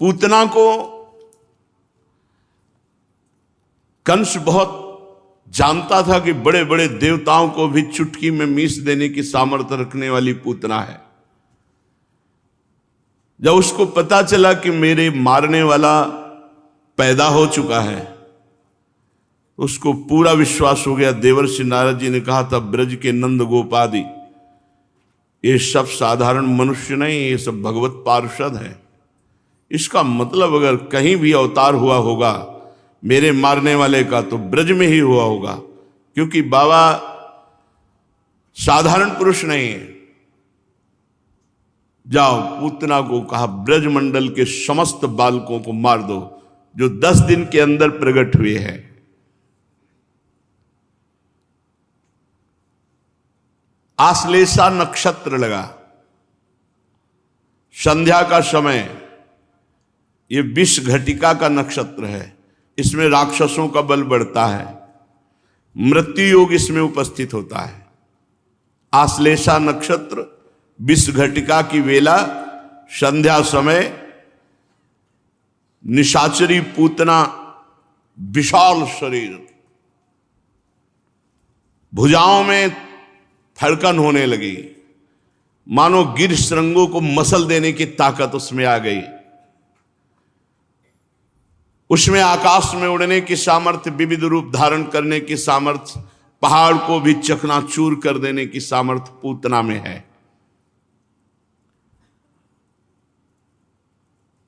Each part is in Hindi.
पूतना को कंस बहुत जानता था कि बड़े बड़े देवताओं को भी चुटकी में मीस देने की सामर्थ्य रखने वाली पूतना है। जब उसको पता चला कि मेरे मारने वाला पैदा हो चुका है, उसको पूरा विश्वास हो गया। देवर्षि नारद जी ने कहा था, ब्रज के नंद गोपादि ये सब साधारण मनुष्य नहीं, ये सब भगवत पार्षद है। इसका मतलब अगर कहीं भी अवतार हुआ होगा मेरे मारने वाले का, तो ब्रज में ही हुआ होगा, क्योंकि बाबा साधारण पुरुष नहीं है। जाओ, पूतना को कहा ब्रजमंडल के समस्त बालकों को मार दो जो 10 दिन के अंदर प्रकट हुए हैं। आश्लेषा नक्षत्र लगा, संध्या का समय, ये विष घटिका का नक्षत्र है। इसमें राक्षसों का बल बढ़ता है, मृत्यु योग इसमें उपस्थित होता है। आश्लेषा नक्षत्र, विष घटिका की वेला, संध्या समय, निशाचरी पूतना, विशाल शरीर, भुजाओं में फड़कन होने लगी, मानो गिर श्रृंगों को मसल देने की ताकत उसमें आ गई। उसमें आकाश में उड़ने की सामर्थ्य, विविध रूप धारण करने की सामर्थ्य, पहाड़ को भी चकनाचूर कर देने की सामर्थ्य पूतना में है।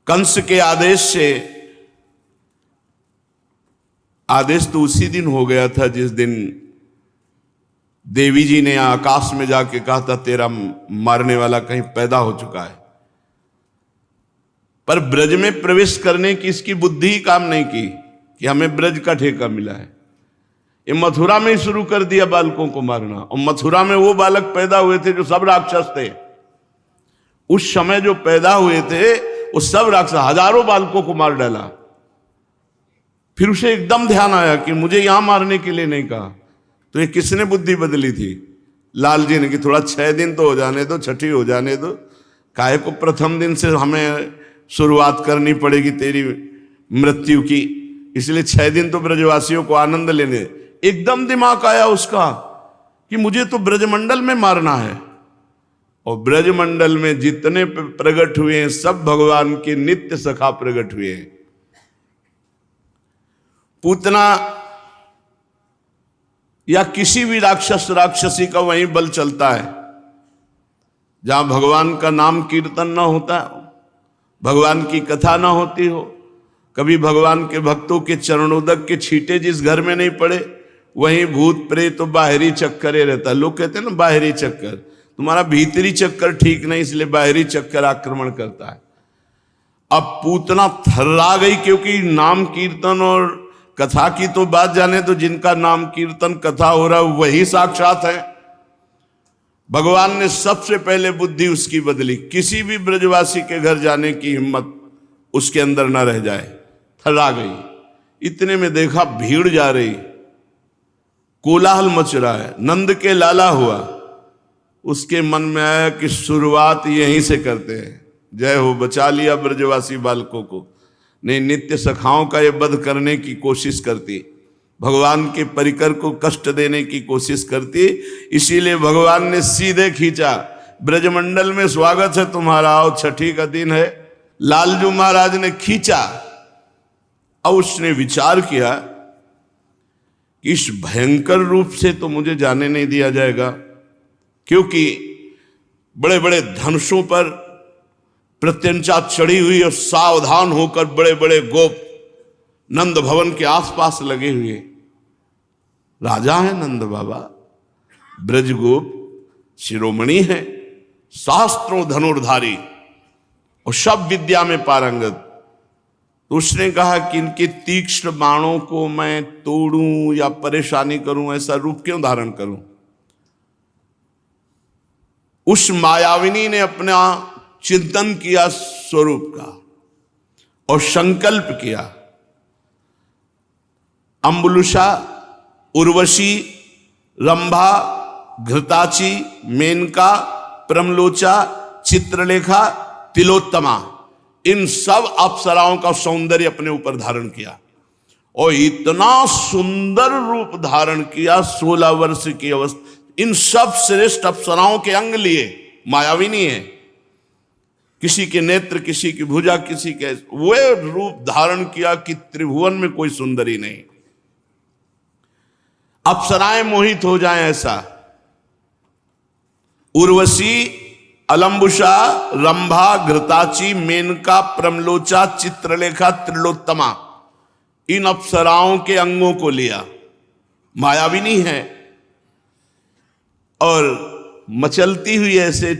कंस के आदेश से, आदेश तो उसी दिन हो गया था जिस दिन देवी जी ने आकाश में जाके कहा था तेरा मारने वाला कहीं पैदा हो चुका है, पर ब्रज में प्रवेश करने की इसकी बुद्धि ही काम नहीं की कि हमें ब्रज का ठेका मिला है। ये मथुरा में ही शुरू कर दिया बालकों को मारना, और मथुरा में वो बालक पैदा हुए थे जो सब राक्षस थे। उस समय जो पैदा हुए थे वो सब राक्षस, हजारों बालकों को मार डाला। फिर उसे एकदम ध्यान आया कि मुझे यहां मारने के लिए नहीं कहा। तो ये किसने बुद्धि बदली थी? लाल जी ने, कि थोड़ा 6 दिन तो हो जाने दो, छठी हो जाने दो, काहे को प्रथम दिन से हमें शुरुआत करनी पड़ेगी तेरी मृत्यु की, इसलिए 6 दिन तो ब्रजवासियों को आनंद लेने। एकदम दिमाग आया उसका कि मुझे तो ब्रजमंडल में मारना है, और ब्रजमंडल में जितने प्रकट हुए हैं सब भगवान के नित्य सखा प्रकट हुए हैं। पूतना या किसी भी राक्षस राक्षसी का वही बल चलता है जहां भगवान का नाम कीर्तन ना होता, भगवान की कथा ना होती हो, कभी भगवान के भक्तों के चरणोदक के छींटे जिस घर में नहीं पड़े, वहीं भूत प्रेत तो बाहरी चक्कर रहता है। लोग कहते हैं ना बाहरी चक्कर, तुम्हारा भीतरी चक्कर ठीक नहीं, इसलिए बाहरी चक्कर आक्रमण करता है। अब पूतना थर्रा गई, क्योंकि नाम कीर्तन और कथा की तो बात जाने, तो जिनका नाम कीर्तन कथा हो रहा है वही साक्षात है। भगवान ने सबसे पहले बुद्धि उसकी बदली, किसी भी ब्रजवासी के घर जाने की हिम्मत उसके अंदर न रह जाए। थर्रा गई। इतने में देखा भीड़ जा रही, कोलाहल मच रहा है, नंद के लाला हुआ। उसके मन में आया कि शुरुआत यहीं से करते हैं। जय हो, बचा लिया ब्रजवासी बालकों को। नहीं, नित्य सखाओं का ये वध करने की कोशिश करती, भगवान के परिकर को कष्ट देने की कोशिश करती, इसीलिए भगवान ने सीधे खींचा, ब्रजमंडल में स्वागत है तुम्हारा, आओ, छठी का दिन है। लालजू महाराज ने खींचा। अब उसने विचार किया कि इस भयंकर रूप से तो मुझे जाने नहीं दिया जाएगा, क्योंकि बड़े बड़े धनुषों पर प्रत्यंचा चढ़ी हुई और सावधान होकर बड़े बड़े गोप नंद भवन के आसपास लगे हुए। राजा है नंद बाबा, ब्रजगोप शिरोमणि है, शास्त्रों धनुर्धारी और सब विद्या में पारंगत। तो उसने कहा कि इनके तीक्ष्ण बाणों को मैं तोड़ूं या परेशानी करूं, ऐसा रूप क्यों धारण करूं? उस मायाविनी ने अपना चिंतन किया स्वरूप का और संकल्प किया। अम्बुलुषा, उर्वशी, रंभा, घृताची, मेनका, प्रमलोचा, चित्रलेखा, तिलोत्तमा, इन सब अप्सराओं का सौंदर्य अपने ऊपर धारण किया और इतना सुंदर रूप धारण किया। 16 वर्ष की अवस्था, इन सब श्रेष्ठ अप्सराओं के अंग लिए, मायावी नहीं है, किसी के नेत्र, किसी की भुजा, किसी के, वो रूप धारण किया कि त्रिभुवन में कोई सुंदरी नहीं, अप्सराएं मोहित हो जाएं ऐसा। उर्वशी, अलंबुषा, रंभा, घृताची, मेनका, प्रमलोचा, चित्रलेखा, त्रिलोत्तमा, इन अप्सराओं के अंगों को लिया। मायाविनी है और मचलती हुई ऐसे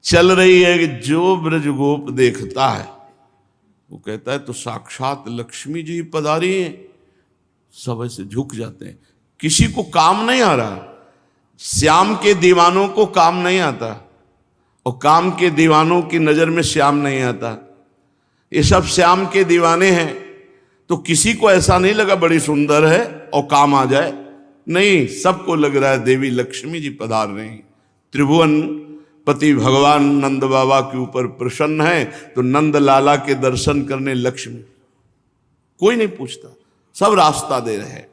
चल रही है कि जो ब्रजगोप देखता है वो कहता है तो साक्षात लक्ष्मी जी पधारी हैं। सब ऐसे झुक जाते हैं। किसी को काम नहीं आ रहा, श्याम के दीवानों को काम नहीं आता और काम के दीवानों की नजर में श्याम नहीं आता। ये सब श्याम के दीवाने हैं, तो किसी को ऐसा नहीं लगा बड़ी सुंदर है और काम आ जाए, नहीं, सबको लग रहा है देवी लक्ष्मी जी पधार रही हैं। त्रिभुवन पति भगवान नंद बाबा के ऊपर प्रसन्न है, तो नंद लाला के दर्शन करने लक्ष्मी, कोई नहीं पूछता, सब रास्ता दे रहे हैं।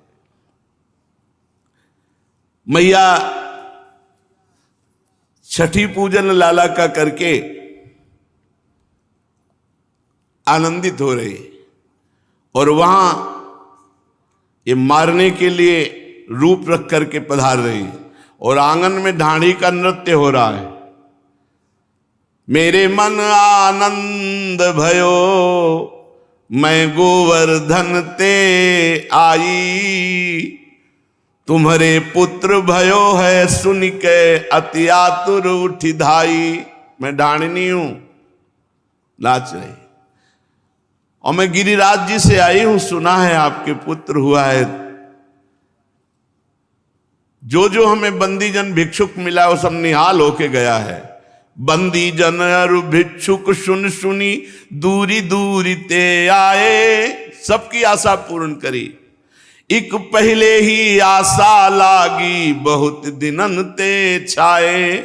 मैया छठी पूजन लाला का करके आनंदित हो रही और वहां ये मारने के लिए रूप रख करके पधार रही और आंगन में ढाणी का नृत्य हो रहा है। मेरे मन आनंद भयो मैं गोवर्धन ते आई, तुम्हारे पुत्र भयो है सुन के अति आतुर उठी धाई। मैं ढाणनी हूं, नाच रही, और मैं गिरिराज जी से आई हूं, सुना है आपके पुत्र हुआ है। जो जो हमें बंदीजन भिक्षुक मिला वो सब निहाल होके गया है। बंदी जन अरु भिक्षुक सुन सुनी दूरी दूरी ते आए, सबकी आशा पूर्ण करी। एक पहले ही आशा लागी बहुत दिनन ते छाए,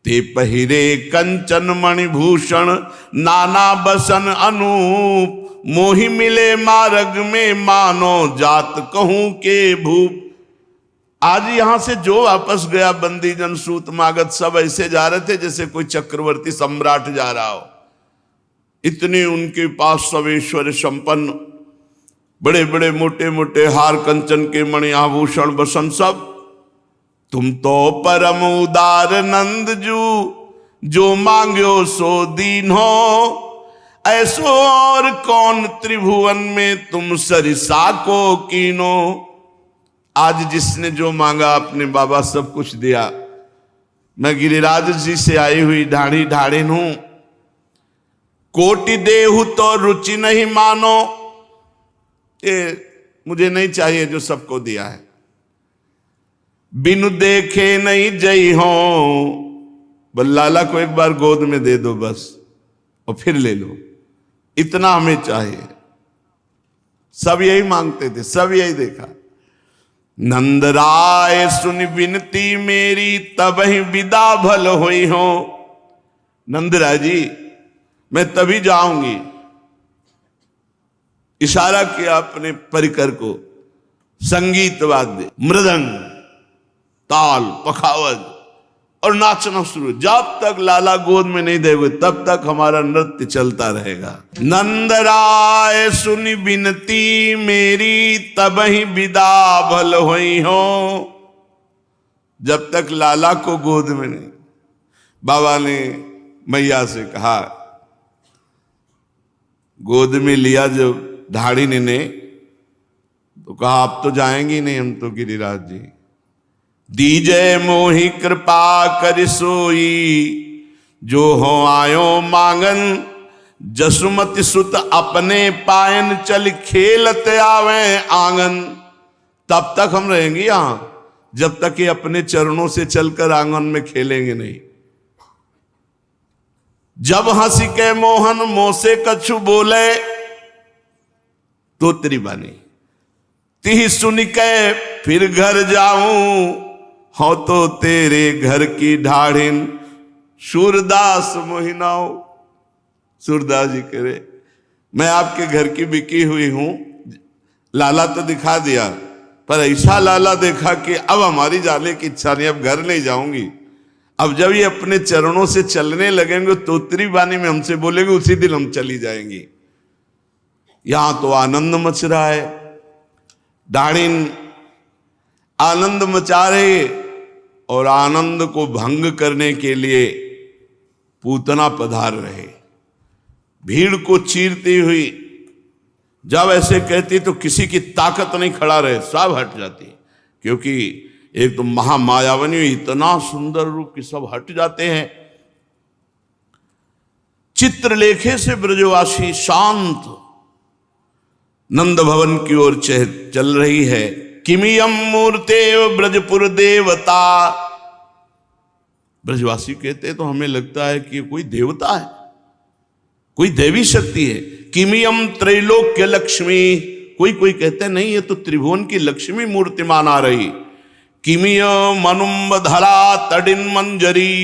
ते पहिरे कंचन मणिभूषण नाना बसन अनूप, मोहि मिले मार्ग में मानो जात कहूं के भूप। आज यहां से जो वापस गया बंदीजन सूत मागत सब ऐसे जा रहे थे जैसे कोई चक्रवर्ती सम्राट जा रहा हो। इतने उनके पास सब ऐश्वर्य संपन्न, बड़े बड़े मोटे मोटे हार कंचन के मणि आभूषण बसन सब। तुम तो परम उदार नंद जू, जो मांग्यो सो दीन हो, ऐसो और कौन त्रिभुवन में तुम सरिसा को कीनो। आज जिसने जो मांगा अपने बाबा सब कुछ दिया। मैं गिरिराज जी से आई हुई ढाढ़ी ढाढ़िन हूं, कोटि देहु तो रुचि नहीं मानो, ये मुझे नहीं चाहिए जो सबको दिया है। बिनु देखे नहीं जई हो, बस लाला को एक बार गोद में दे दो बस, और फिर ले लो, इतना हमें चाहिए। सब यही मांगते थे, सब यही देखा। नंद राय सुन विनती मेरी, तब ही विदा भल हुई हो। नंद राय जी मैं तभी जाऊंगी। इशारा किया अपने परिकर को, संगीत वाद्य, मृदंग, ताल, पखावज और नाचना शुरू। जब तक लाला गोद में नहीं देंगे तब तक हमारा नृत्य चलता रहेगा। नंद राय सुनी विनती मेरी, तब ही विदा भल हुई हो। जब तक लाला को गोद में नहीं, बाबा ने मैया से कहा, गोद में लिया जब ढाढ़िन ने, तो कहा आप तो जाएंगी नहीं, हम तो गिरिराज जी। दीजय मोहि कृपा कर सोई, जो हो आयो मांगन, जसुमति सुत अपने पायन चल खेलत आवे आंगन। तब तक हम रहेंगे यहां जब तक ये अपने चरणों से चलकर आंगन में खेलेंगे नहीं। जब हंसी के मोहन मोह से कछु बोले, तो तेरी बानी तिह सुन के फिर घर जाऊं, हो तो तेरे घर की ढाढ़िन सूरदास मोहिनाओ। सूरदास जी कह रहे, मैं आपके घर की बिकी हुई हूं, लाला तो दिखा दिया, पर ऐसा लाला देखा कि अब हमारी जाने की इच्छा नहीं, अब घर नहीं जाऊंगी। अब जब ये अपने चरणों से चलने लगेंगे तो उत्तरी बानी में हमसे बोलेंगे, उसी दिन हम चली जाएंगी। यहां तो आनंद मच रहा है, डाणिन आनंद मचा रहे, और आनंद को भंग करने के लिए पूतना पधार रहे। भीड़ को चीरती हुई जब ऐसे कहती तो किसी की ताकत नहीं खड़ा रहे, सब हट जाती, क्योंकि एक तो महामायावनी, इतना सुंदर रूप कि सब हट जाते हैं। चित्रलेखे से ब्रजवासी शांत नंद भवन की ओर चल रही है। किमियम मूर्तेव ब्रजपुर देवता, ब्रजवासी कहते तो हमें लगता है कि कोई देवता है, कोई देवी शक्ति है। किमियम त्रैलोक्य लक्ष्मी, कोई कोई कहते नहीं, ये तो त्रिभुवन की लक्ष्मी मूर्तिमान आ रही। किमिय मनुम्ब धरा तडिन मंजरी,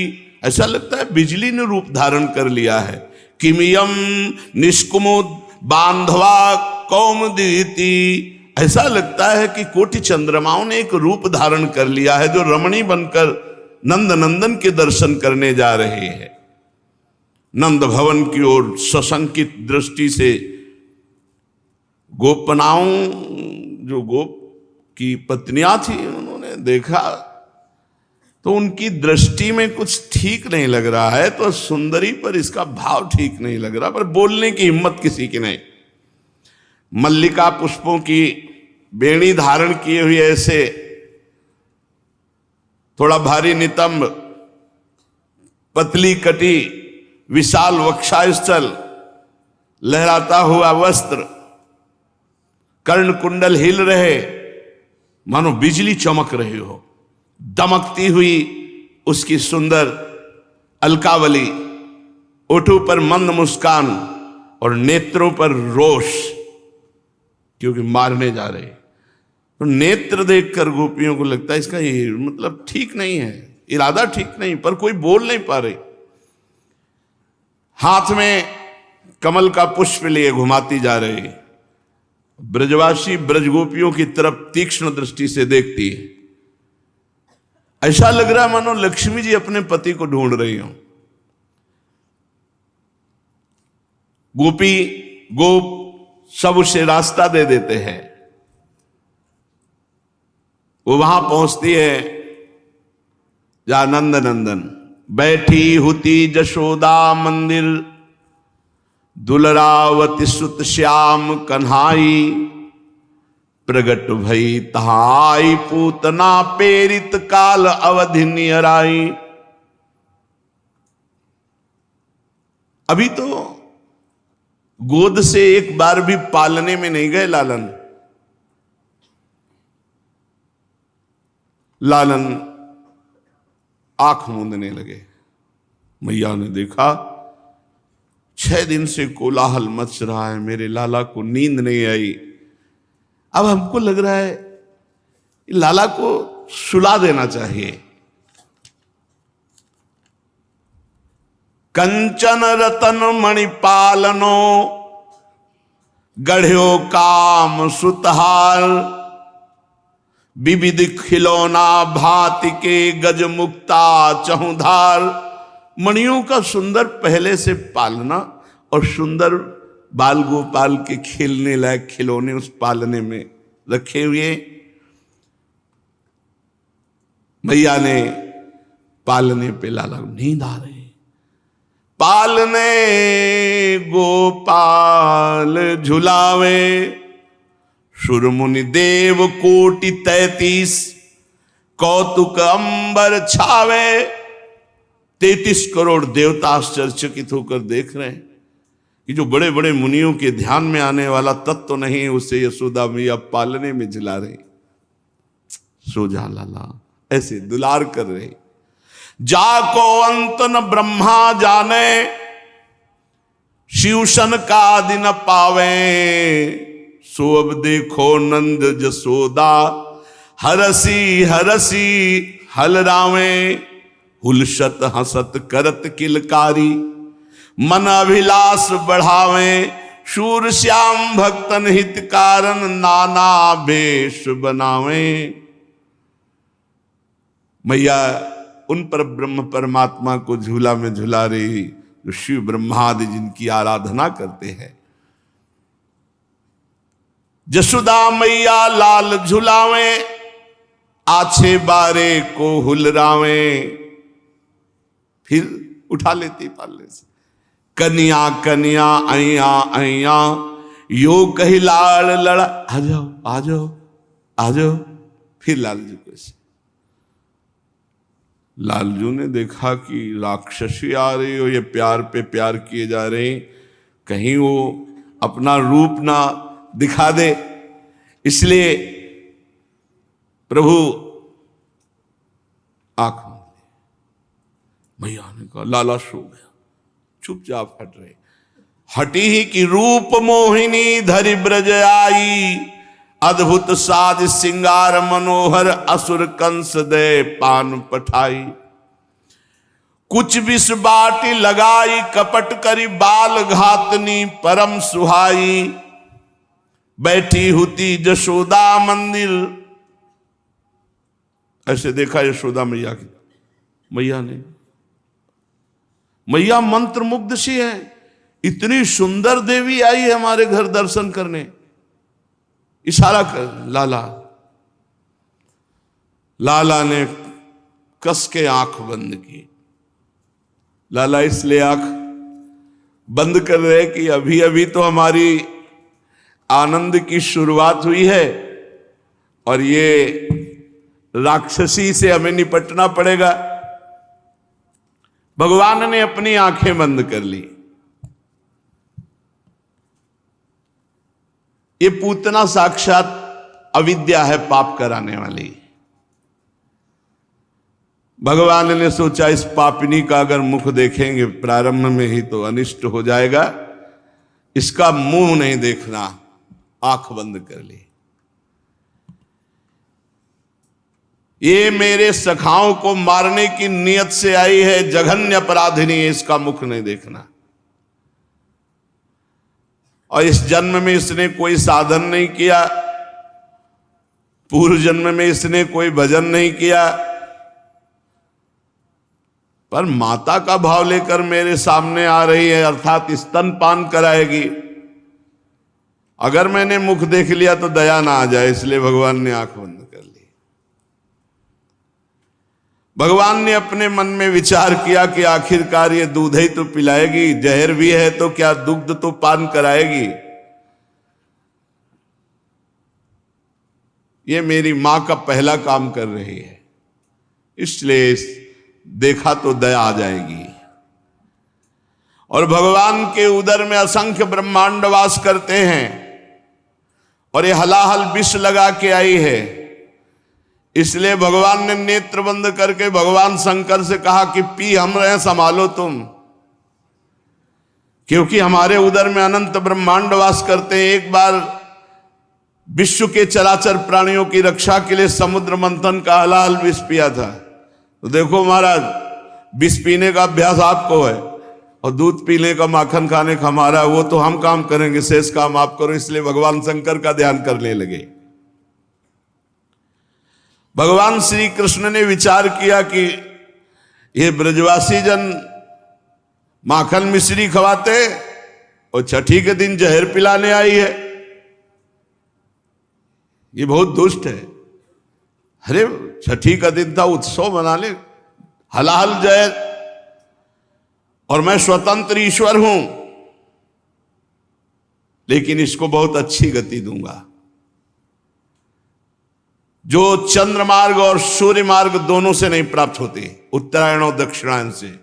ऐसा लगता है बिजली ने रूप धारण कर लिया है। किमियम निष्कुमुद बांधवा कौमुदीति, ऐसा लगता है कि कोटि चंद्रमाओं ने एक रूप धारण कर लिया है, जो रमणी बनकर नंद नंदन के दर्शन करने जा रहे हैं। नंद भवन की ओर सशंकित दृष्टि से गोपनाओं, जो गोप की पत्नियां थी, उन्होंने देखा तो उनकी दृष्टि में कुछ ठीक नहीं लग रहा है, तो सुंदरी पर इसका भाव ठीक नहीं लग रहा, पर बोलने की हिम्मत किसी की नहीं। मल्लिका पुष्पों की बेणी धारण किए हुए ऐसे थोड़ा भारी नितंब, पतली कटी, विशाल वक्षास्थल, लहराता हुआ वस्त्र, कर्ण कुंडल हिल रहे, मानो बिजली चमक रही हो, दमकती हुई उसकी सुंदर अलकावली, ओठों पर मंद मुस्कान और नेत्रों पर रोष, क्योंकि मारने जा रहे। तो नेत्र देखकर गोपियों को लगता है इसका ये मतलब ठीक नहीं है, इरादा ठीक नहीं, पर कोई बोल नहीं पा रही। हाथ में कमल का पुष्प लिए घुमाती जा रही। ब्रजवासी ब्रजगोपियों की तरफ तीक्ष्ण दृष्टि से देखती है, ऐसा लग रहा है मानो लक्ष्मी जी अपने पति को ढूंढ रही हो। गोपी गोप सब उसे रास्ता दे देते हैं। वो वहां पहुंचती है जहां नंद नंदन बैठी हुती जशोदा मंदिर, दुलरावती सुत श्याम कन्हाई, प्रगट भई तहाई पूतना पेरित काल अवधि नियराई। अभी तो गोद से एक बार भी पालने में नहीं गए लालन। लालन आंख मूंदने लगे। मैया ने देखा 6 दिन से कोलाहल मच रहा है, मेरे लाला को नींद नहीं आई। अब हमको लग रहा है लाला को सुला देना चाहिए। कंचन रतन मणिपालनो गढ़्यो काम सुतहार, विविध खिलौना भाति के गज मुक्ता चहुधार। मणियों का सुंदर पहले से पालना और सुंदर बाल गोपाल के खेलने लायक खिलौने उस पालने में रखे हुए। मैया ने पालने पे लाला नींद आ रही। पालने गोपाल झुलावे, सुरमुनि देव कोटि 33 कौतुक अंबर छावे। 33 करोड़ देवता आश्चर्यचकित होकर देख रहे हैं कि जो बड़े बड़े मुनियों के ध्यान में आने वाला तत्व तो नहीं, उसे यशोदा मैया पालने में झुला रही। सो जा लाला, ऐसे दुलार कर रहे। जाको अंत न ब्रह्मा जाने, शिवशन का दिन पावे। सो अब देखो नंद जसोदा, हरसी हरसी हलरावे। हुलसत हसत करत किलकारी, मन अभिलाष बढ़ावे, शूर श्याम भक्तन हित कारण, नाना भेष बनावे। मैया उन पर ब्रह्म परमात्मा को झूला में झूला रही जो शिव ब्रह्मादि जिनकी आराधना करते हैं। जसोदा मैया लाल झुलावे, आछे बारे को हुलरावे। फिर उठा लेती पालने से, कन्या कन्या अया अया, यो कही लाल लड़ा, आ जाओ आ जाओ आ जाओ। फिर लालजू को ऐसे, लालजू ने देखा कि राक्षसी आ रही हो, ये प्यार पे प्यार किए जा रहे हैं, कहीं वो अपना रूप ना दिखा दे, इसलिए प्रभु आंख मैया ने कहा लाला सो गया, चुपचाप हट रहे। हटी ही कि रूप मोहिनी धरि ब्रज आई, अद्भुत साज सिंगार मनोहर, असुर कंस दे पान पठाई। कुछ विष बाटी लगाई, कपट करी बाल घातनी परम सुहाई। बैठी होती जशोदा मंदिर, ऐसे देखा यशोदा मैया की, मैया ने, मैया मंत्र मुग्ध सी है, इतनी सुंदर देवी आई है हमारे घर दर्शन करने। इशारा कर लाला, लाला ने कस के आंख बंद की। लाला इसलिए आंख बंद कर रहे कि अभी अभी तो हमारी आनंद की शुरुआत हुई है और ये राक्षसी से हमें निपटना पड़ेगा। भगवान ने अपनी आंखें बंद कर ली। ये पूतना साक्षात अविद्या है, पाप कराने वाली। भगवान ने सोचा इस पापिनी का अगर मुख देखेंगे प्रारंभ में ही तो अनिष्ट हो जाएगा, इसका मुंह नहीं देखना। आंख बंद कर ली। ये मेरे सखाओं को मारने की नियत से आई है, जघन्य अपराधिनी है, इसका मुख नहीं देखना। और इस जन्म में इसने कोई साधन नहीं किया, पूर्व जन्म में इसने कोई भजन नहीं किया, पर माता का भाव लेकर मेरे सामने आ रही है, अर्थात स्तनपान कराएगी। अगर मैंने मुख देख लिया तो दया ना आ जाए, इसलिए भगवान ने आंख बंद कर ली। भगवान ने अपने मन में विचार किया कि आखिरकार ये दूध ही तो पिलाएगी, जहर भी है तो क्या दुग्ध तो पान कराएगी। ये मेरी मां का पहला काम कर रही है, इसलिए देखा तो दया आ जाएगी। और भगवान के उदर में असंख्य ब्रह्मांड वास करते हैं और ये हलाहल विष लगा के आई है, इसलिए भगवान ने नेत्र बंद करके भगवान शंकर से कहा कि पी हम रहे, संभालो तुम, क्योंकि हमारे उदर में अनंत ब्रह्मांड वास करते हैं। एक बार विश्व के चराचर प्राणियों की रक्षा के लिए समुद्र मंथन का हलाहल विष पिया था। तो देखो महाराज, विष पीने का अभ्यास आपको है और दूध पीने का, माखन खाने का हमारा, वो तो हम काम करेंगे, शेष काम आप करो। इसलिए भगवान शंकर का ध्यान करने लगे। भगवान श्री कृष्ण ने विचार किया कि ये ब्रजवासी जन माखन मिश्री खवाते और छठी के दिन जहर पिलाने आई है, ये बहुत दुष्ट है। अरे छठी का दिन था, उत्सव मना ले, हलाहल जहर, और मैं स्वतंत्र ईश्वर हूं, लेकिन इसको बहुत अच्छी गति दूंगा। जो चंद्र मार्ग और सूर्य मार्ग दोनों से नहीं प्राप्त होते, उत्तरायण और दक्षिणायन से।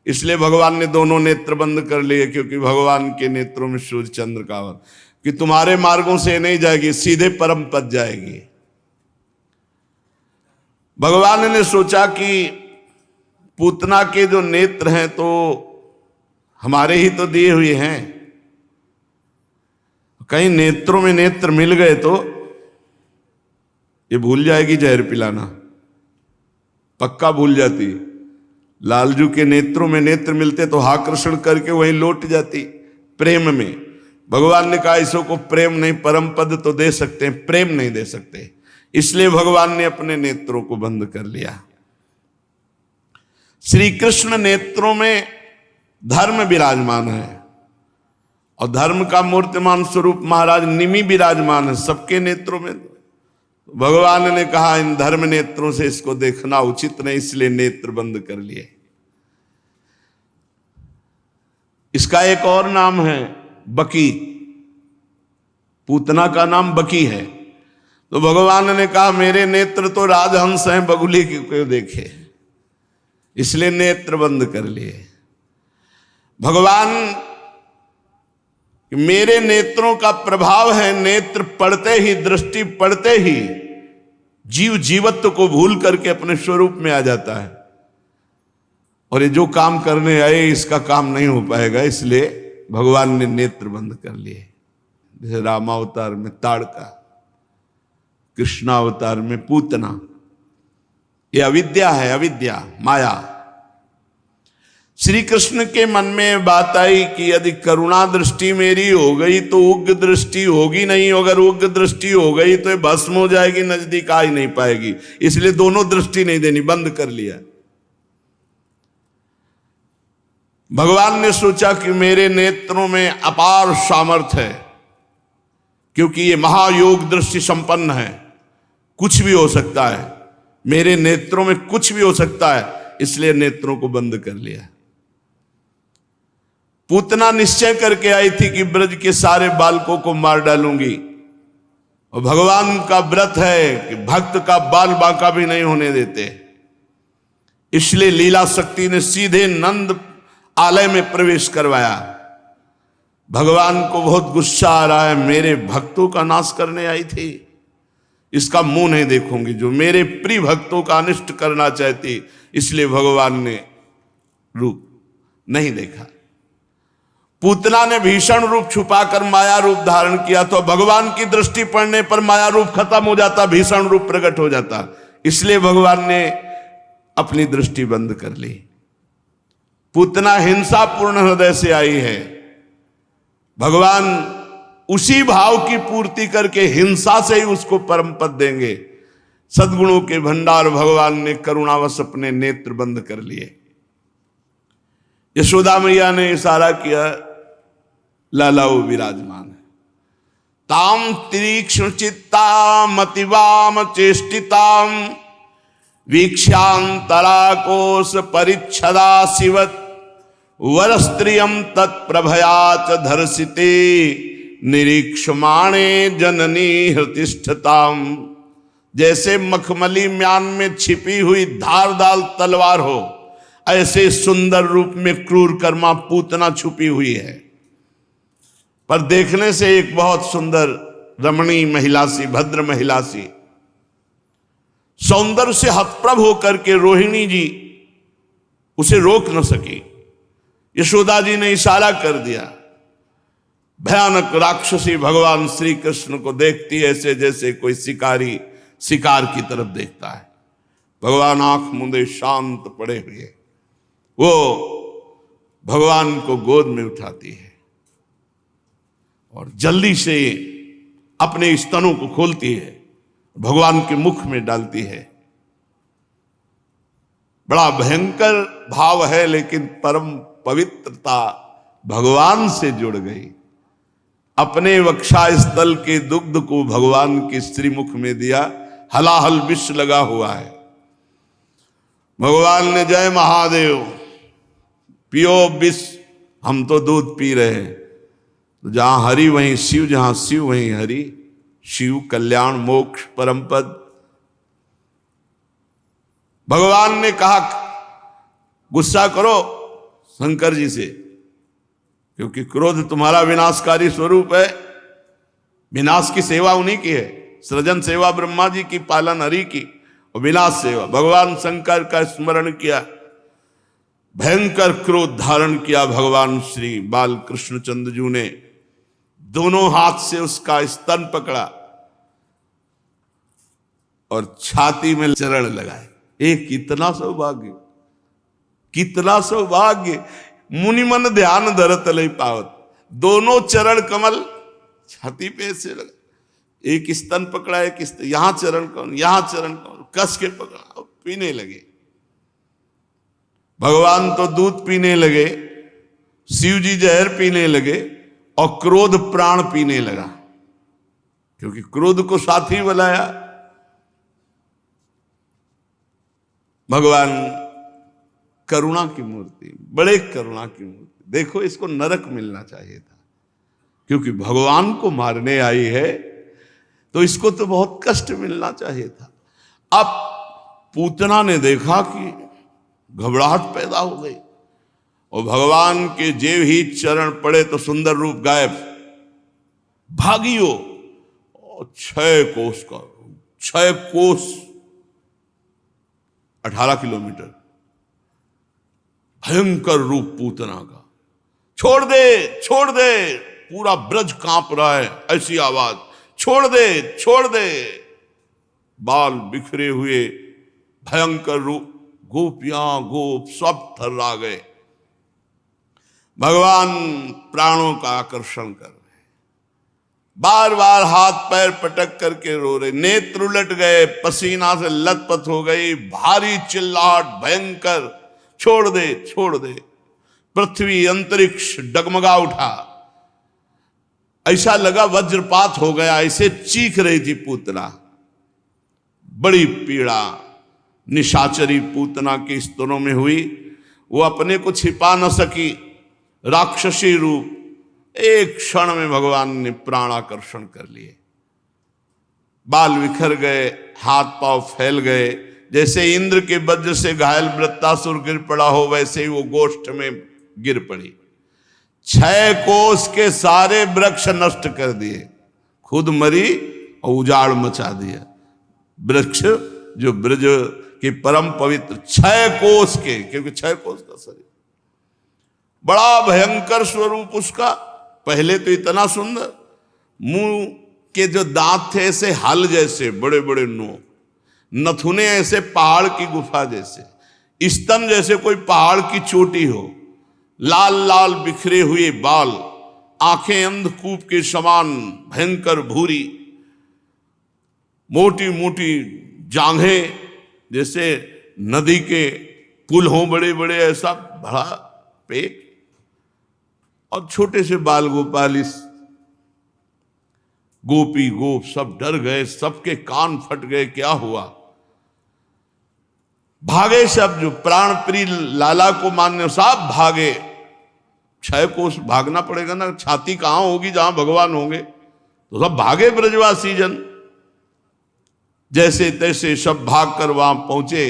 इसलिए भगवान ने दोनों नेत्र बंद कर लिए, क्योंकि भगवान के नेत्रों में सूर्य चंद्र का, कि तुम्हारे मार्गों से नहीं जाएगी, सीधे परम पद जाएगी। भगवान ने सोचा कि पूतना के जो नेत्र हैं तो हमारे ही तो दिए हुए हैं, कहीं नेत्रों में नेत्र मिल गए तो ये भूल जाएगी जहर पिलाना, पक्का भूल जाती। लालजू के नेत्रों में नेत्र मिलते तो आकर्षण करके वहीं लौट जाती प्रेम में। भगवान ने कहा इसो को प्रेम नहीं, परम पद तो दे सकते हैं, प्रेम नहीं दे सकते, इसलिए भगवान ने अपने नेत्रों को बंद कर लिया। श्री कृष्ण नेत्रों में धर्म विराजमान है और धर्म का मूर्तिमान स्वरूप महाराज निमि विराजमान है सबके नेत्रों में। भगवान ने कहा इन धर्म नेत्रों से इसको देखना उचित नहीं, इसलिए नेत्र बंद कर लिए। इसका एक और नाम है बकी, पूतना का नाम बकी है। तो भगवान ने कहा मेरे नेत्र तो राजहंस हैं, बगुली क्यों देखे, इसलिए नेत्र बंद कर लिए। भगवान मेरे नेत्रों का प्रभाव है, नेत्र पड़ते ही, दृष्टि पड़ते ही जीव जीवत्व को भूल करके अपने स्वरूप में आ जाता है और ये जो काम करने आए इसका काम नहीं हो पाएगा, इसलिए भगवान ने नेत्र बंद कर लिए। जैसे रामावतार में ताड़का, कृष्णावतार में पूतना, ये अविद्या है, अविद्या माया। श्री कृष्ण के मन में बात आई कि यदि करुणा दृष्टि मेरी हो गई तो उग्र दृष्टि होगी नहीं, अगर उग्र दृष्टि हो गई तो भस्म हो जाएगी, नजदीक आ ही नहीं पाएगी, इसलिए दोनों दृष्टि नहीं देनी, बंद कर लिया। भगवान ने सोचा कि मेरे नेत्रों में अपार सामर्थ्य है, क्योंकि ये महायोग दृष्टि संपन्न है, कुछ भी हो सकता है, मेरे नेत्रों में कुछ भी हो सकता है, इसलिए नेत्रों को बंद कर लिया। पूतना निश्चय करके आई थी कि ब्रज के सारे बालकों को मार डालूंगी, और भगवान का व्रत है कि भक्त का बाल बांका भी नहीं होने देते, इसलिए लीला शक्ति ने सीधे नंद आलय में प्रवेश करवाया। भगवान को बहुत गुस्सा आ रहा है, मेरे भक्तों का नाश करने आई थी, इसका मुंह नहीं देखूंगी, जो मेरे प्रिय भक्तों का अनिष्ट करना चाहती, इसलिए भगवान ने रूप नहीं देखा। पूतना ने भीषण रूप छुपाकर माया रूप धारण किया, तो भगवान की दृष्टि पड़ने पर माया रूप खत्म हो जाता, भीषण रूप प्रकट हो जाता, इसलिए भगवान ने अपनी दृष्टि बंद कर ली। पूतना हिंसापूर्ण हृदय से आई है, भगवान उसी भाव की पूर्ति करके हिंसा से ही उसको परम पद देंगे। सद्गुणों के भंडार भगवान ने करुणावश अपने नेत्र बंद कर लिए। यशोदा मैया ने इशारा किया, लाला वो विराजमान है। ताम तीक्ष्ण चित्ता मतिवाम चेष्टिताम वीक्षांतरा कोश परिच्छदा शिवत वर स्त्रियम तत्प्रभया च धर्षिते निरीक्षमाणे जननी हृतिष्ठताम। जैसे मखमली म्यान में छिपी हुई धारदार तलवार हो, ऐसे सुंदर रूप में क्रूर कर्मा पूतना छुपी हुई है, पर देखने से एक बहुत सुंदर रमणी महिला सी, भद्र महिला सी, सौंदर्य से हतप्रभ होकर के रोहिणी जी उसे रोक न सकी। यशोदा जी ने इशारा कर दिया। भयानक राक्षसी भगवान श्री कृष्ण को देखती ऐसे जैसे कोई शिकारी शिकार की तरफ देखता है। भगवान आंख मूंदे शांत पड़े हुए वो भगवान को गोद में उठाती है और जल्दी से अपने स्तनों को खोलती है, भगवान के मुख में डालती है। बड़ा भयंकर भाव है, लेकिन परम पवित्रता भगवान से जुड़ गई। अपने वक्षा स्थल के दुग्ध को भगवान के श्रीमुख में दिया, हलाहल विष लगा हुआ है। भगवान ने जय महादेव, पियो विष, हम तो दूध पी रहे हैं। तो जहां हरि वहीं शिव, जहां शिव वहीं हरि, शिव कल्याण मोक्ष परम पद। भगवान ने कहा गुस्सा करो शंकर जी से, क्योंकि क्रोध तुम्हारा विनाशकारी स्वरूप है। विनाश की सेवा उन्हीं की है, सृजन सेवा ब्रह्मा जी की, पालन हरि की, और विनाश सेवा। भगवान शंकर का स्मरण किया, भयंकर क्रोध धारण किया। भगवान श्री बाल कृष्ण चंद्रजू ने दोनों हाथ से उसका स्तन पकड़ा और छाती में चरण लगाए। एक इतना सौभाग्य, कितना सौभाग्य। मुनि मन ध्यान धरत लई पावत। दोनों चरण कमल छाती पे से लगा, एक स्तन पकड़ा, एक स्तन, यहां चरण कमल, यहां चरण कमल, कस के पकड़ा, पीने लगे। भगवान तो दूध पीने लगे, शिव जी जहर पीने लगे, और क्रोध प्राण पीने लगा, क्योंकि क्रोध को साथी बनाया। भगवान करुणा की मूर्ति, बड़े करुणा की मूर्ति। देखो, इसको नरक मिलना चाहिए था, क्योंकि भगवान को मारने आई है तो इसको तो बहुत कष्ट मिलना चाहिए था। अब पूतना ने देखा कि घबराहट पैदा हो गई, और भगवान के जेव ही चरण पड़े तो सुंदर रूप गायब। भागियो, और 6 कोस का, 6 कोस 18 किलोमीटर भयंकर रूप पूतना का। छोड़ दे, छोड़ दे, पूरा ब्रज कांप रहा है, ऐसी आवाज, छोड़ दे, छोड़ दे। बाल बिखरे हुए भयंकर रूप, गोपियां गोप सब थर्रा गए। भगवान प्राणों का आकर्षण कर रहे, बार बार हाथ पैर पटक करके रो रहे, नेत्र उलट गए, पसीना से लथपथ हो गई, भारी चिल्लाहट भयंकर, छोड़ दे, छोड़ दे। पृथ्वी अंतरिक्ष डगमगा उठा, ऐसा लगा वज्रपात हो गया, ऐसे चीख रही थी पूतना। बड़ी पीड़ा निशाचरी पूतना के स्तनों में हुई। वो अपने को छिपा न सकी, राक्षसी रूप एक क्षण में भगवान ने प्राणाकर्षण कर लिए। बाल बिखर गए, हाथ पांव फैल गए, जैसे इंद्र के वज्र से घायल वृत्तासुर गिर पड़ा हो, वैसे ही वो गोष्ठ में गिर पड़ी। 6 कोस के सारे वृक्ष नष्ट कर दिए, खुद मरी और उजाड़ मचा दिया। वृक्ष जो ब्रज के परम पवित्र 6 कोस के, क्योंकि 6 कोस का शरीर, बड़ा भयंकर स्वरूप उसका। पहले तो इतना सुंदर, मुंह के जो दांत थे ऐसे हल जैसे बड़े बड़े नोक, नथुने ऐसे पहाड़ की गुफा जैसे, स्तन जैसे कोई पहाड़ की चोटी हो, लाल लाल बिखरे हुए बाल, आंखें अंधकूप के समान भयंकर भूरी, मोटी मोटी जांघें जैसे नदी के पुल हों बड़े बड़े, ऐसा बड़ा पेट, और छोटे से बाल गोपालिस। गोपी गोप सब डर गए, सबके कान फट गए, क्या हुआ। भागे सब, जो प्राण प्रिय लाला को मानने सब भागे। 6 कोस भागना पड़ेगा ना, छाती कहां होगी जहां भगवान होंगे, तो सब भागे ब्रजवासी जन। जैसे तैसे सब भाग कर वहां पहुंचे,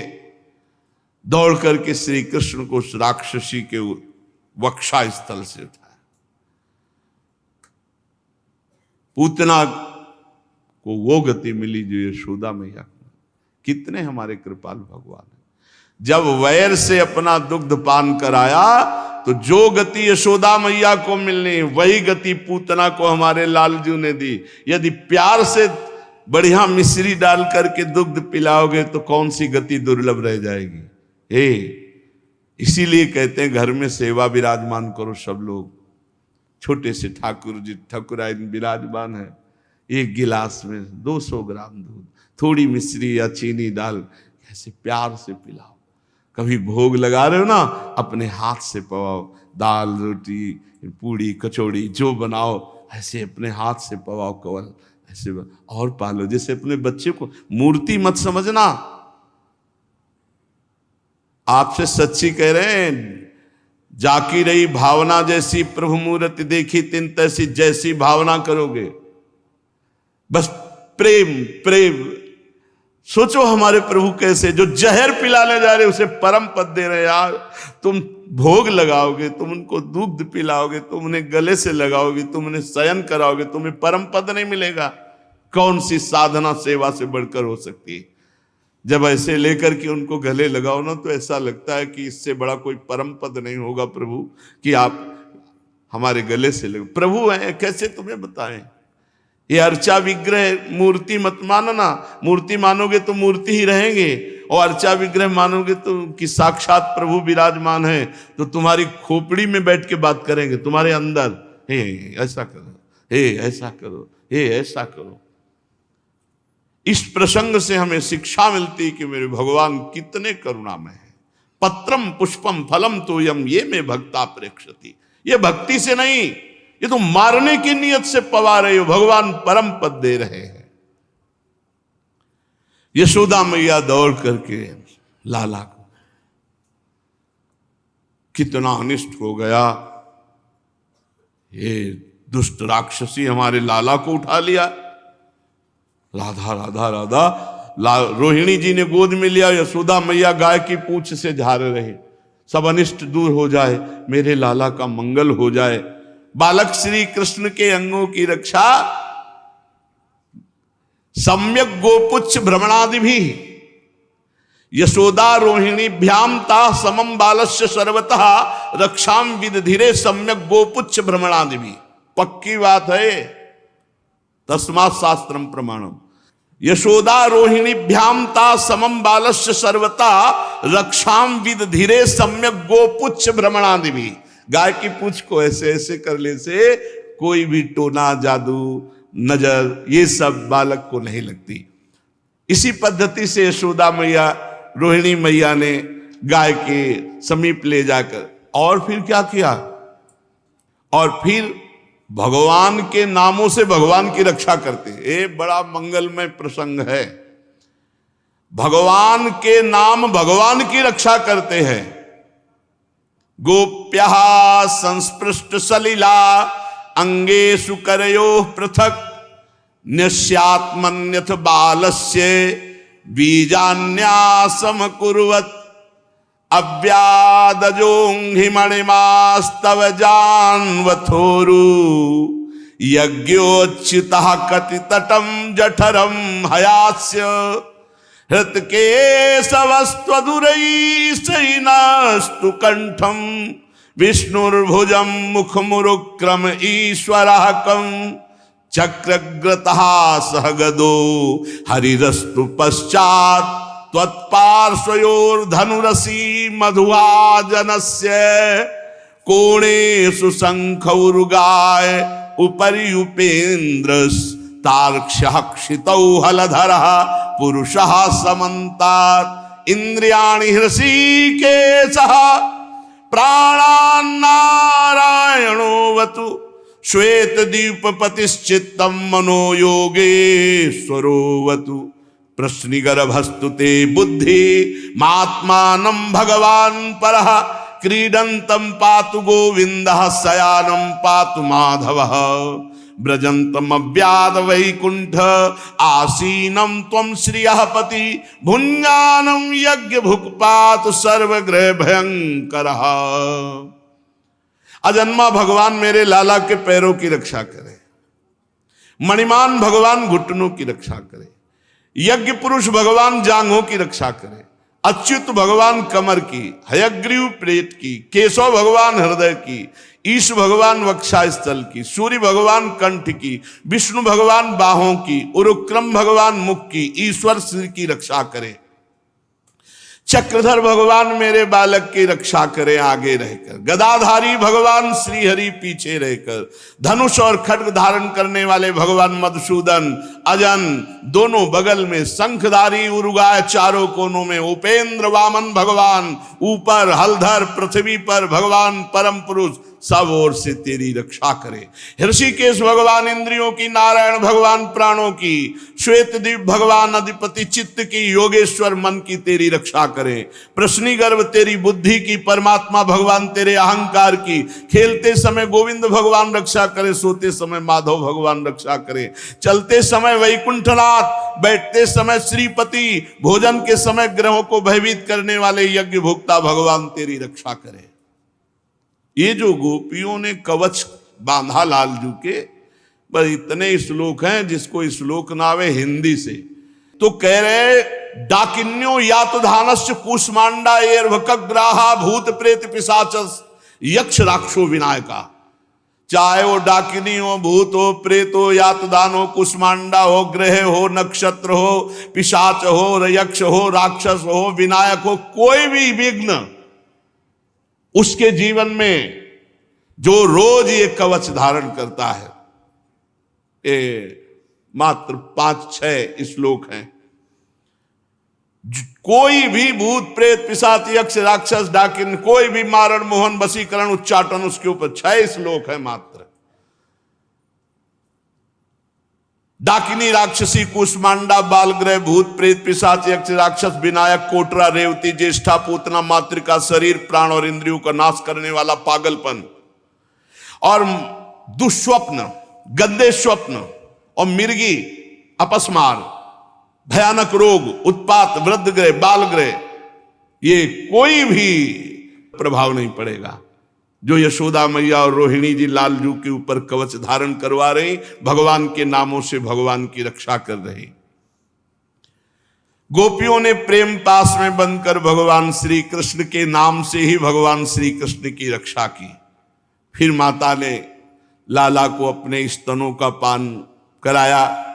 दौड़ करके श्री कृष्ण को उस राक्षसी के वक्षा स्थल से उठाया। पूतना को वो गति मिली जो यशोदा मैया को। कितने हमारे कृपाल भगवान है। जब वैर से अपना दुग्ध पान कराया तो जो गति यशोदा मैया को मिलनी, वही गति पूतना को हमारे लालजू ने दी। यदि प्यार से बढ़िया मिश्री डाल करके दुग्ध पिलाओगे तो कौन सी गति दुर्लभ रह जाएगी। इसीलिए कहते हैं घर में सेवा विराजमान करो सब लोग। छोटे से ठाकुर जी ठाकुराइन विराजमान है, एक गिलास में 200 ग्राम दूध, थोड़ी मिश्री या चीनी डाल ऐसे प्यार से पिलाओ। कभी भोग लगा रहे हो ना, अपने हाथ से पवाओ, दाल रोटी पूड़ी कचौड़ी जो बनाओ ऐसे अपने हाथ से पवाओ, कवल ऐसे और पालो। जैसे अपने बच्चे को, मूर्ति मत समझना। आपसे सच्ची कह रहे हैं, जाकी रही भावना जैसी प्रभु मूर्ति देखी तिन तैसी, जैसी भावना करोगे। बस प्रेम प्रेम। सोचो हमारे प्रभु कैसे, जो जहर पिलाने जा रहे उसे परम पद दे रहे। यार तुम भोग लगाओगे, तुम उनको दूध पिलाओगे, तुम उन्हें गले से लगाओगे, तुम उन्हें शयन कराओगे, तुम्हें परम पद नहीं मिलेगा। कौन सी साधना सेवा से बढ़कर हो सकती है। जब ऐसे लेकर के उनको गले लगाओ ना, तो ऐसा लगता है कि इससे बड़ा कोई परम पद नहीं होगा प्रभु, कि आप हमारे गले से लगे। प्रभु हैं, कैसे तुम्हें बताएं। ये अर्चा विग्रह, मूर्ति मत मानो ना। मूर्ति मानोगे तो मूर्ति ही रहेंगे, और अर्चा विग्रह मानोगे तो कि साक्षात प्रभु विराजमान है, तो तुम्हारी खोपड़ी में बैठ के बात करेंगे, तुम्हारे अंदर, हे ऐसा करो, हे ऐसा करो, हे ऐसा करो। इस प्रसंग से हमें शिक्षा मिलती है कि मेरे भगवान कितने करुणामय है। पत्रम पुष्पम फलम तोयम ये में भक्ता प्रेक्षति, ये भक्ति से नहीं, ये तो मारने की नियत से पवा रहे हो। भगवान परम पद दे रहे हैं। यशोदा मैया दौड़ करके लाला को, कितना अनिष्ट हो गया, ये दुष्ट राक्षसी हमारे लाला को उठा लिया। राधा राधा राधा रोहिणी जी ने गोद में लिया, यशोदा मैया गाय की पूंछ से झाड़ रहे, सब अनिष्ट दूर हो जाए, मेरे लाला का मंगल हो जाए। बालक श्री कृष्ण के अंगों की रक्षा सम्यक गोपुच्छ भ्रमणादि भी यशोदा रोहिणी भ्याम ता समम बालस्य सर्वतः रक्षाम विदधिरे सम्यक गोपुच्छ भ्रमणादि भी। पक्की बात है, तस्मात् शास्त्रम प्रमाणम। यशोदा रोहिणी भ्याम ता समम बालस्य सर्वता रक्षाम विदधिरे सम्यक गोपुच्छ भ्रमणादि भी। गाय की पूंछ को ऐसे ऐसे कर ले से कोई भी टोना, जादू, नजर, ये सब बालक को नहीं लगती। इसी पद्धति से यशोदा मैया रोहिणी मैया ने गाय के समीप ले जाकर और फिर क्या किया, और फिर भगवान के नामों से भगवान की रक्षा करते। ये बड़ा मंगलमय प्रसंग है। भगवान के नाम भगवान की रक्षा करते हैं। गोप्या संस्पृष्ट सलिला अंगेषु करयोः पृथक न्यस्यात्मन्यथ बालस्य बीजान्यासम कुर्वत् अव्यादजोंघि मणिमास्तव जानवथोरु यज्ञोच्युतः कतितटं जठरं हयास्य हृत्केशवस्त्वदुरैः कंठं विष्णुर्भुजं मुखमुरुक्रम ईश्वरः कं चक्रग्रतः सह गदो हरिरस्तु पश्चात् त्वत्पार्श्वयोर्धनुरसी मधुवाजनस्य कोणेषु शंखौरुगाय उपरि उपेन्द्रस्तार्क्ष्यः क्षितौ हलधरः पुरुषः समन्तात् इन्द्रियाणि हृषीकेशः प्राणान्नारायणोऽवतु श्वेतदीपपतिश्चित्तं मनो योगेश्वरोऽवतु प्रश्निगर्भस्तु ते बुद्धि मात्मानं भगवान् परः क्रीडन्तं पातु गोविन्दः शयानं पातु माधवः ब्रजन्तं अव्याद वैकुंठ आसीनं त्वं श्रियः पति भुञ्जानं यज्ञ भुक् पातु सर्वग्रह भयंकरः। अजन्मा भगवान मेरे लाला के पैरों की रक्षा करे, मणिमान भगवान घुटनों की रक्षा करे, यज्ञ पुरुष भगवान जांघों की रक्षा करे, अच्युत भगवान कमर की, हयग्रीव पेट की, केशव भगवान हृदय की, ईश भगवान वक्षास्थल की, सूर्य भगवान कंठ की, विष्णु भगवान बाहों की, उरुक्रम भगवान मुख की, ईश्वर सिर की रक्षा करे। चक्रधर भगवान मेरे बालक की रक्षा करे आगे रहकर, गदाधारी भगवान श्रीहरि पीछे रहकर, धनुष और खड्ग धारण करने वाले भगवान मधुसूदन अजन दोनों बगल में, शंखधारी उरुगाय चारों कोनों में, उपेंद्र वामन भगवान ऊपर, हलधर पृथ्वी पर भगवान परम पुरुष सब ओर से तेरी रक्षा करे। ऋषिकेश भगवान इंद्रियों की, नारायण भगवान प्राणों की, श्वेतदीप भगवान अधिपति चित्त की, योगेश्वर मन की तेरी रक्षा करे। प्रश्नी गर्भ तेरी बुद्धि की, परमात्मा भगवान तेरे अहंकार की, खेलते समय गोविंद भगवान रक्षा करे, सोते समय माधव भगवान रक्षा करे, चलते समय वैकुंठनाथ, बैठते समय श्रीपति, भोजन के समय ग्रहों को भयभीत करने वाले यज्ञ भोक्ता भगवान तेरी रक्षा करे। ये जो गोपियों ने कवच बांधा लालजू के, पर इतने श्लोक हैं, जिसको श्लोक ना आवे हिंदी से तो कह रहे डाकिन्यो यातधानस्य कूष्मांडा एर्भकग्राहा भूत प्रेत पिशाच यक्ष राक्षो विनायका। चाहे वो डाकिनी हो, भूत हो, प्रेत हो, यातदान हो, कुष्मांडा हो, ग्रह हो, नक्षत्र हो, पिशाच हो, यक्ष हो, राक्षस हो, विनायक हो, कोई भी विघ्न उसके जीवन में जो रोज ये कवच धारण करता है, ये मात्र 5-6 श्लोक हैं। कोई भी भूत प्रेत पिशाच यक्ष राक्षस डाकिन, कोई भी मारण मोहन वशीकरण उच्चाटन, उसके ऊपर 6 श्लोक है मात्र। डाकिनी राक्षसी कुष्मांडा बालग्रह भूत प्रेत पिशाच यक्ष राक्षस विनायक कोटरा रेवती ज्येष्ठा पूतना मातृका शरीर प्राण और इंद्रियों का नाश करने वाला पागलपन और दुष्स्वप्न गंदे स्वप्न और मिर्गी अपस्मार भयानक रोग उत्पात वृद्ध ग्रह बाल ग्रह, ये कोई भी प्रभाव नहीं पड़ेगा। जो यशोदा मैया और रोहिणी जी लालजू के ऊपर कवच धारण करवा रही, भगवान के नामों से भगवान की रक्षा कर रही। गोपियों ने प्रेम पास में बनकर भगवान श्री कृष्ण के नाम से ही भगवान श्री कृष्ण की रक्षा की। फिर माता ने लाला को अपने स्तनों का पान कराया।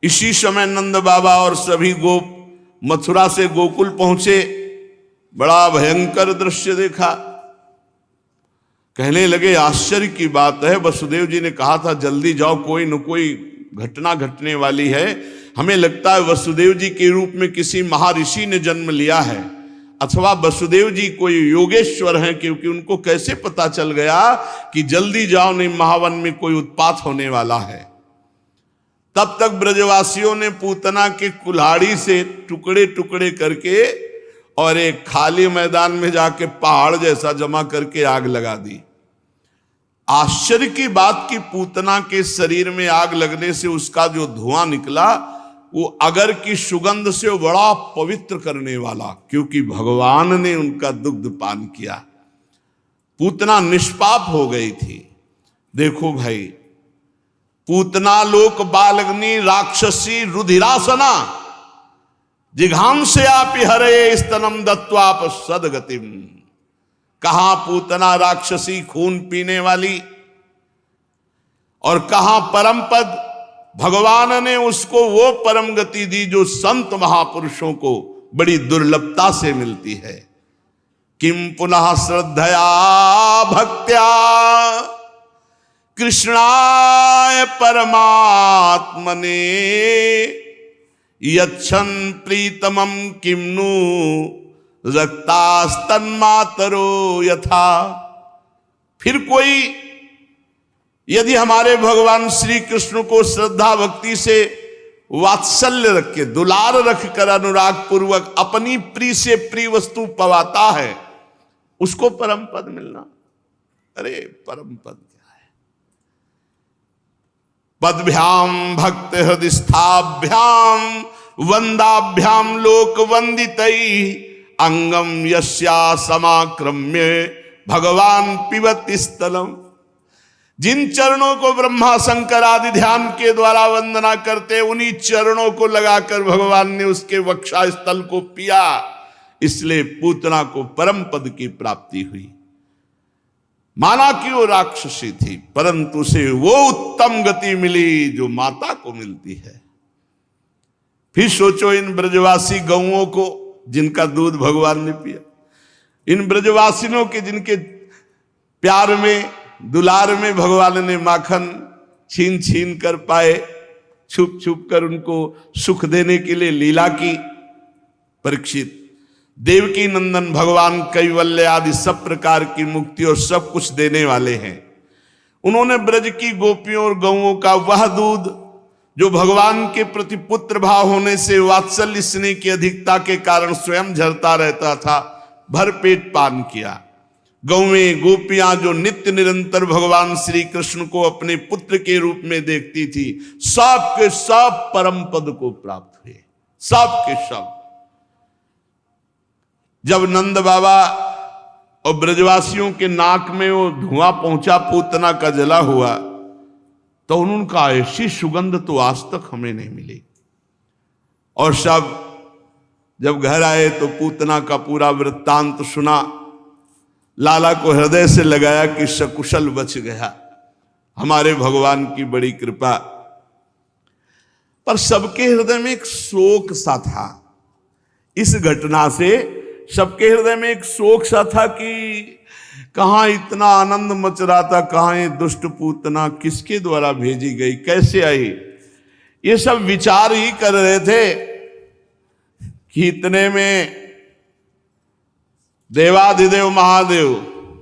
इसी समय नंद बाबा और सभी गोप मथुरा से गोकुल पहुंचे। बड़ा भयंकर दृश्य देखा। कहने लगे आश्चर्य की बात है, वसुदेव जी ने कहा था जल्दी जाओ, कोई न कोई घटना घटने वाली है। हमें लगता है वसुदेव जी के रूप में किसी महर्षि ने जन्म लिया है, अथवा वसुदेव जी कोई योगेश्वर हैं, क्योंकि उनको कैसे पता चल गया कि जल्दी जाओ नहीं महावन में कोई उत्पात होने वाला है। तब तक ब्रजवासियों ने पूतना के कुल्हाड़ी से टुकड़े टुकड़े करके और एक खाली मैदान में जाके पहाड़ जैसा जमा करके आग लगा दी। आश्चर्य की बात कि पूतना के शरीर में आग लगने से उसका जो धुआं निकला वो अगर की सुगंध से बड़ा पवित्र करने वाला, क्योंकि भगवान ने उनका दुग्ध पान किया। पूतना निष्पाप हो गई थी। देखो भाई, पूतना लोक बालग्नि राक्षसी रुधिरासना जिघाम से आप हरे स्तनम दत्वाप सदगतिम। कहां पूतना राक्षसी खून पीने वाली और कहां परम पद। भगवान ने उसको वो परम गति दी जो संत महापुरुषों को बड़ी दुर्लभता से मिलती है। किम पुनः श्रद्धया भक्त्या कृष्णाय परमात्मने यच्छन प्रीतमं किम्नु रक्तास्तन्मातरो यथा। फिर कोई यदि हमारे भगवान श्री कृष्ण को श्रद्धा भक्ति से वात्सल्य रख के दुलार रख कर अनुराग पूर्वक अपनी प्रिय से प्रिय वस्तु पवाता है, उसको परम पद मिलना। अरे परम पद क्या है? पदभ्याम भक्त हृदयस्थाभ्याम वंदाभ्याम लोक वंदितई अंगम यस्या समाक्रम्य भगवान पिबति स्थलम। जिन चरणों को ब्रह्मा शंकर आदि ध्यान के द्वारा वंदना करते, उन्हीं चरणों को लगाकर भगवान ने उसके वक्षा स्थल को पिया। इसलिए पूतना को परम पद की प्राप्ति हुई। माना कि वो राक्षसी थी, परंतु उसे वो उत्तम गति मिली जो माता को मिलती है। फिर सोचो इन ब्रजवासी गौओं को जिनका दूध भगवान ने पिया, इन ब्रजवासियों के जिनके प्यार में दुलार में भगवान ने माखन छीन छीन कर पाए, छुप छुप कर उनको सुख देने के लिए लीला की। परीक्षित देवकी नंदन भगवान कैवल्य आदि सब प्रकार की मुक्ति और सब कुछ देने वाले हैं। उन्होंने ब्रज की गोपियों और गौओं का वह दूध जो भगवान के प्रति पुत्र भाव होने से वात्सल्य स्नेह की अधिकता के कारण स्वयं झरता रहता था, भरपेट पान किया। गौएं गोपियां जो नित्य निरंतर भगवान श्री कृष्ण को अपने पुत्र के रूप में देखती थी, सब के सब परम पद को प्राप्त हुए, सब के सब। जब नंद बाबा और ब्रजवासियों के नाक में वो धुआं पहुंचा पूतना का जला हुआ, तो उन्होंने कहा ऐसी सुगंध तो आज तक हमें नहीं मिली। और सब जब घर आए तो पूतना का पूरा वृत्तांत सुना। लाला को हृदय से लगाया कि सकुशल बच गया। हमारे भगवान की बड़ी कृपा। पर सबके हृदय में एक शोक सा था। इस घटना से सबके हृदय में एक शोक सा था कि कहां इतना आनंद मच रहा था, कहां ये दुष्ट पूतना किसके द्वारा भेजी गई, कैसे आई, ये सब विचार ही कर रहे थे कि इतने में देवाधिदेव महादेव